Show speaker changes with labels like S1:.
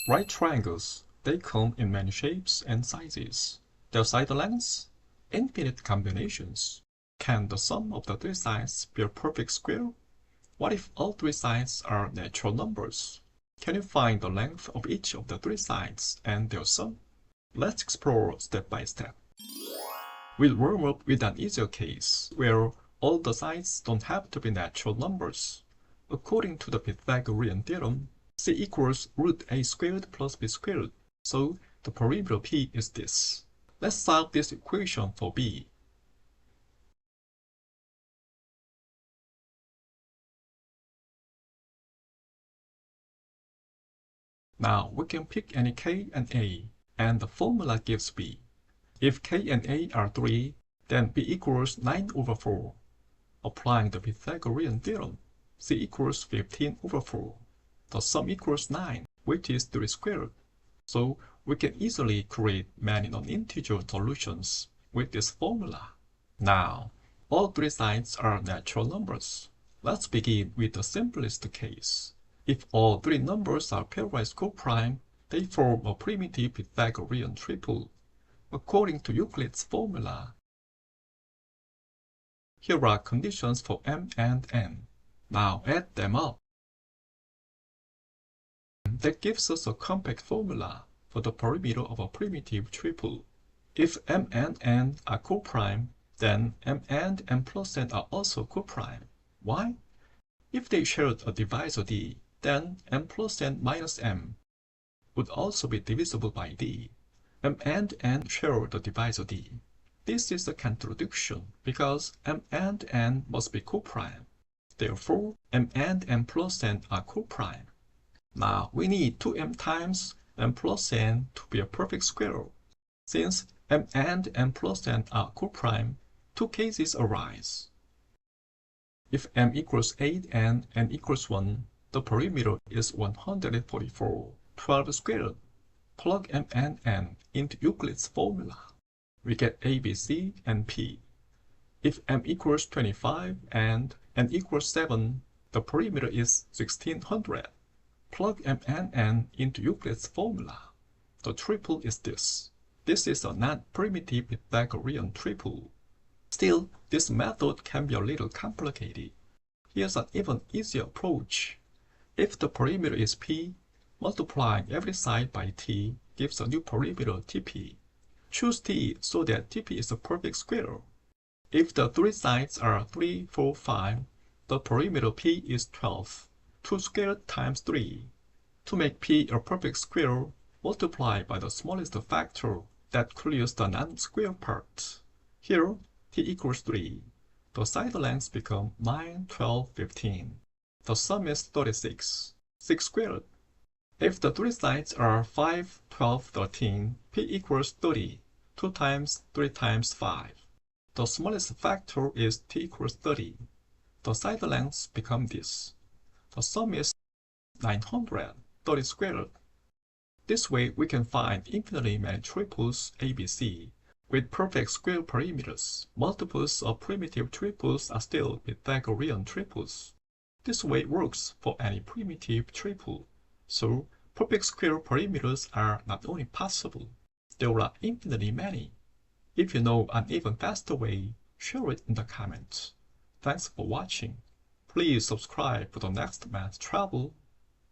S1: Right triangles, they come in many shapes and sizes. Their side lengths, infinite combinations. Can the sum of the three sides be a perfect square? What if all three sides are natural numbers? Can you find the length of each of the three sides and their sum? Let's explore step by step. We'll warm up with an easier case, where all the sides don't have to be natural numbers. According to the Pythagorean theorem, c equals root a squared plus b squared, so the perimeter P is this. Let's solve this equation for b. Now we can pick any k and a, and the formula gives b. If k and a are 3, then b equals 9 over 4. Applying the Pythagorean theorem, c equals 15 over 4. The sum equals 9, which is 3 squared. So we can easily create many non-integer solutions with this formula. Now, all three sides are natural numbers. Let's begin with the simplest case. If all three numbers are pairwise coprime, they form a primitive Pythagorean triple, according to Euclid's formula. Here are conditions for m and n. Now add them up. That gives us a compact formula for the perimeter of a primitive triple. If m and n are coprime, then m and m+n are also coprime. Why? If they shared a divisor d, then m+n minus m would also be divisible by d. m and n share the divisor d. This is a contradiction because m and n must be coprime. Therefore, m and m+n are coprime. Now we need 2m times m+n to be a perfect square. Since m and m+n are coprime, two cases arise. If m equals 8 and n equals 1, the perimeter is 144, 12 squared. Plug m and n into Euclid's formula. We get a, b, c, and p. If m equals 25 and n equals 7, the perimeter is 1600. Plug m and n into Euclid's formula. The triple is this. This is a non-primitive Pythagorean triple. Still, this method can be a little complicated. Here's an even easier approach. If the perimeter is P, multiplying every side by T gives a new perimeter Tp. Choose T so that Tp is a perfect square. If the three sides are 3, 4, 5, the perimeter P is 12. 2 squared times 3. To make P a perfect square, multiply by the smallest factor that clears the non-square part. Here, t equals 3. The side lengths become 9, 12, 15. The sum is 36. 6 squared. If the three sides are 5, 12, 13, P equals 30. 2 times 3 times 5. The smallest factor is t equals 30. The side lengths become this. The sum is 930 squared. This way we can find infinitely many triples ABC with perfect square perimeters. Multiples of primitive triples are still Pythagorean triples. This way works for any primitive triple. So perfect square perimeters are not only possible, there are infinitely many. If you know an even faster way, share it in the comments. Thanks for watching. Please subscribe for the next math trouble.